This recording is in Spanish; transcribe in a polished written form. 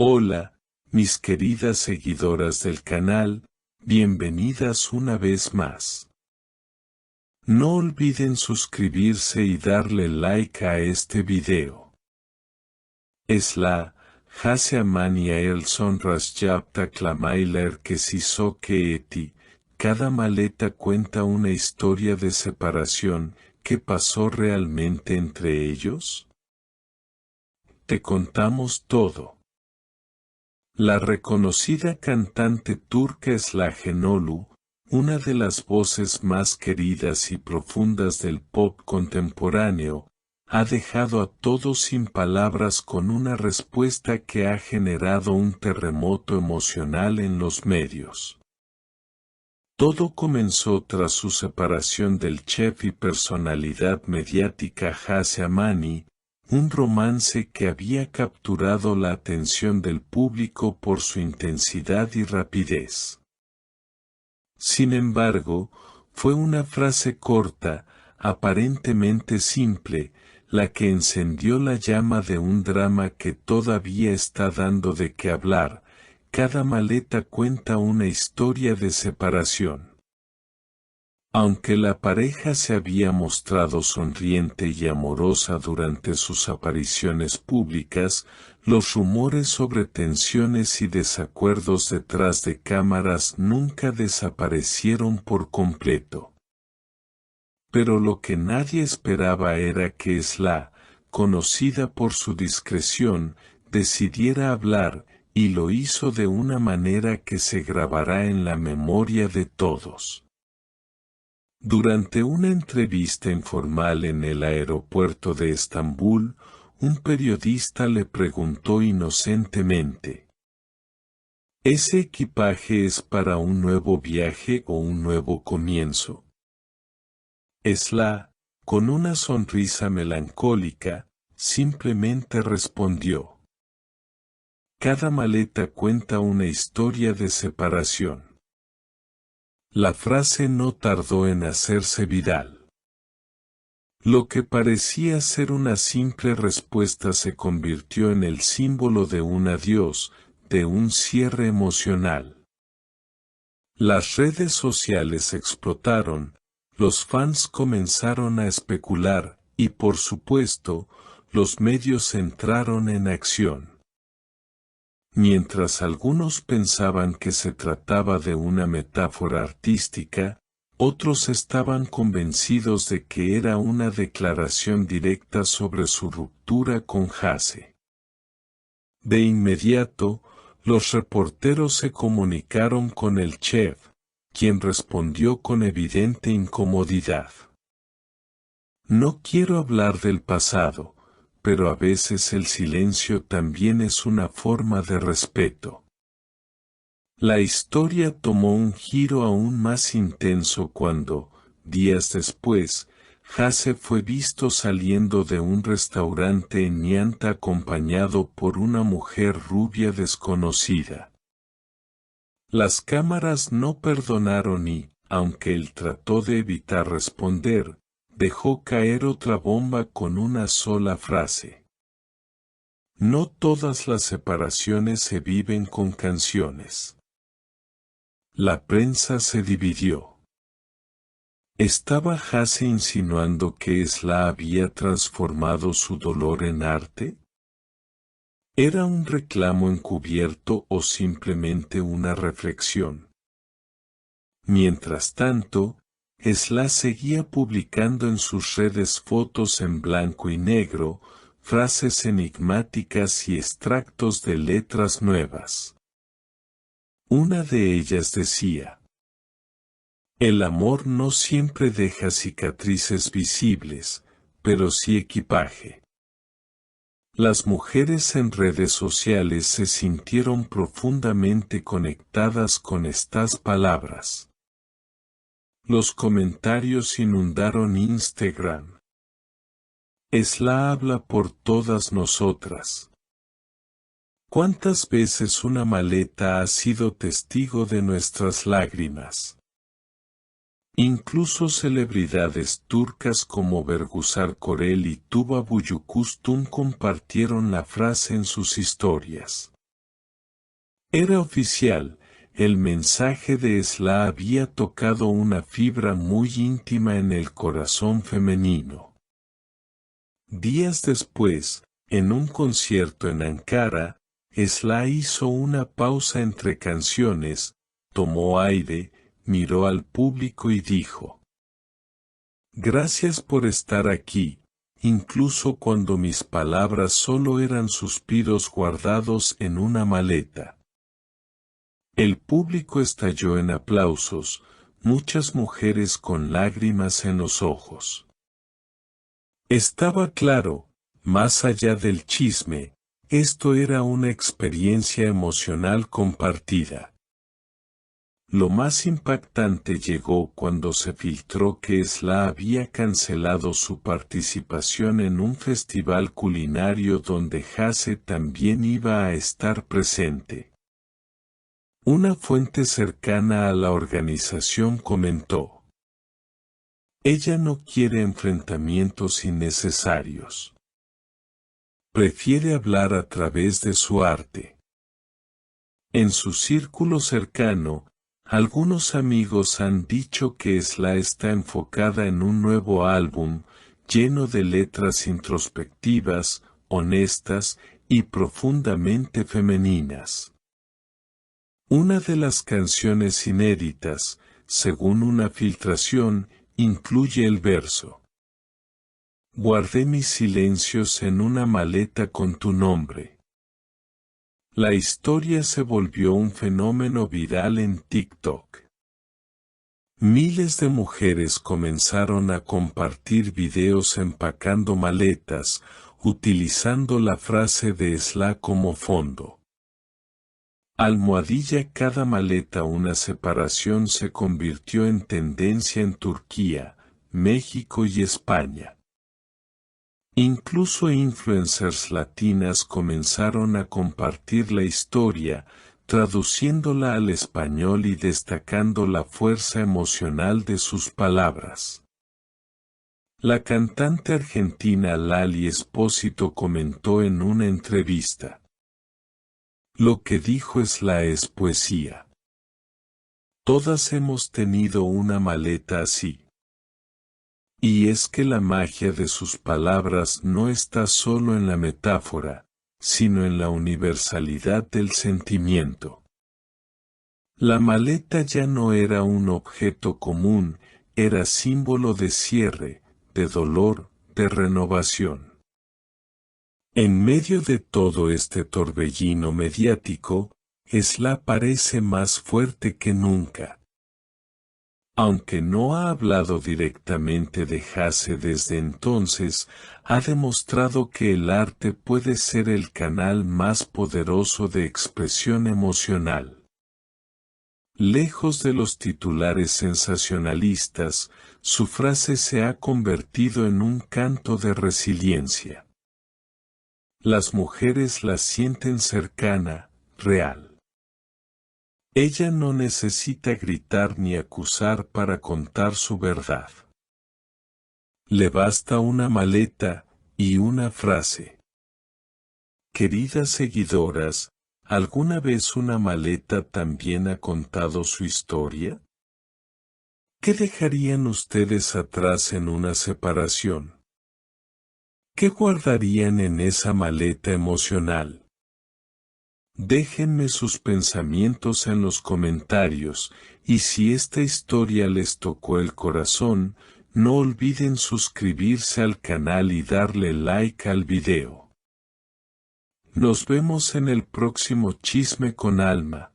Hola, mis queridas seguidoras del canal, bienvenidas una vez más. No olviden suscribirse y darle like a este video. Esla, Hase Amania el son Rasjapta Klamailer que si so que eti, cada maleta cuenta una historia de separación. ¿Qué pasó realmente entre ellos? Te contamos todo. La reconocida cantante turca Esla Genolu, una de las voces más queridas y profundas del pop contemporáneo, ha dejado a todos sin palabras con una respuesta que ha generado un terremoto emocional en los medios. Todo comenzó tras su separación del chef y personalidad mediática Hase Amani, un romance que había capturado la atención del público por su intensidad y rapidez. Sin embargo, fue una frase corta, aparentemente simple, la que encendió la llama de un drama que todavía está dando de qué hablar. Cada maleta cuenta una historia de separación. Aunque la pareja se había mostrado sonriente y amorosa durante sus apariciones públicas, los rumores sobre tensiones y desacuerdos detrás de cámaras nunca desaparecieron por completo. Pero lo que nadie esperaba era que Esla, conocida por su discreción, decidiera hablar, y lo hizo de una manera que se grabará en la memoria de todos. Durante una entrevista informal en el aeropuerto de Estambul, un periodista le preguntó inocentemente: ¿ese equipaje es para un nuevo viaje o un nuevo comienzo? Esla, con una sonrisa melancólica, simplemente respondió: cada maleta cuenta una historia de separación. La frase no tardó en hacerse viral. Lo que parecía ser una simple respuesta se convirtió en el símbolo de un adiós, de un cierre emocional. Las redes sociales explotaron, los fans comenzaron a especular, y por supuesto, los medios entraron en acción. Mientras algunos pensaban que se trataba de una metáfora artística, otros estaban convencidos de que era una declaración directa sobre su ruptura con Hase. De inmediato, los reporteros se comunicaron con el chef, quien respondió con evidente incomodidad: no quiero hablar del pasado, pero a veces el silencio también es una forma de respeto. La historia tomó un giro aún más intenso cuando, días después, Hase fue visto saliendo de un restaurante en Nianta acompañado por una mujer rubia desconocida. Las cámaras no perdonaron y, aunque él trató de evitar responder, dejó caer otra bomba con una sola frase: no todas las separaciones se viven con canciones. La prensa se dividió. ¿Estaba Hase insinuando que Esla había transformado su dolor en arte? ¿Era un reclamo encubierto o simplemente una reflexión? Mientras tanto, Esla seguía publicando en sus redes fotos en blanco y negro, frases enigmáticas y extractos de letras nuevas. Una de ellas decía: el amor no siempre deja cicatrices visibles, pero sí equipaje. Las mujeres en redes sociales se sintieron profundamente conectadas con estas palabras. Los comentarios inundaron Instagram. Esla habla por todas nosotras. ¿Cuántas veces una maleta ha sido testigo de nuestras lágrimas? Incluso celebridades turcas como Bergüzar Korel y Tuba Büyüküstün compartieron la frase en sus historias. Era oficial, el mensaje de Esla había tocado una fibra muy íntima en el corazón femenino. Días después, en un concierto en Ankara, Esla hizo una pausa entre canciones, tomó aire, miró al público y dijo: «Gracias por estar aquí, incluso cuando mis palabras solo eran suspiros guardados en una maleta». El público estalló en aplausos, muchas mujeres con lágrimas en los ojos. Estaba claro, más allá del chisme, esto era una experiencia emocional compartida. Lo más impactante llegó cuando se filtró que Esla había cancelado su participación en un festival culinario donde Hase también iba a estar presente. Una fuente cercana a la organización comentó: «Ella no quiere enfrentamientos innecesarios. Prefiere hablar a través de su arte». En su círculo cercano, algunos amigos han dicho que Esla está enfocada en un nuevo álbum, lleno de letras introspectivas, honestas y profundamente femeninas. Una de las canciones inéditas, según una filtración, incluye el verso: «Guardé mis silencios en una maleta con tu nombre». La historia se volvió un fenómeno viral en TikTok. Miles de mujeres comenzaron a compartir videos empacando maletas, utilizando la frase de Esla como fondo. Almohadilla cada maleta. Una separación se convirtió en tendencia en Turquía, México y España. Incluso influencers latinas comenzaron a compartir la historia, traduciéndola al español y destacando la fuerza emocional de sus palabras. La cantante argentina Lali Espósito comentó en una entrevista: «Lo que dijo Esla es poesía. Todas hemos tenido una maleta así. Y es que la magia de sus palabras no está solo en la metáfora, sino en la universalidad del sentimiento». La maleta ya no era un objeto común, era símbolo de cierre, de dolor, de renovación. En medio de todo este torbellino mediático, Esla parece más fuerte que nunca. Aunque no ha hablado directamente de Hase desde entonces, ha demostrado que el arte puede ser el canal más poderoso de expresión emocional. Lejos de los titulares sensacionalistas, su frase se ha convertido en un canto de resiliencia. Las mujeres la sienten cercana, real. Ella no necesita gritar ni acusar para contar su verdad. Le basta una maleta y una frase. Queridas seguidoras, ¿alguna vez una maleta también ha contado su historia? ¿Qué dejarían ustedes atrás en una separación? ¿Qué guardarían en esa maleta emocional? Déjenme sus pensamientos en los comentarios, y si esta historia les tocó el corazón, no olviden suscribirse al canal y darle like al video. Nos vemos en el próximo Chisme con Alma.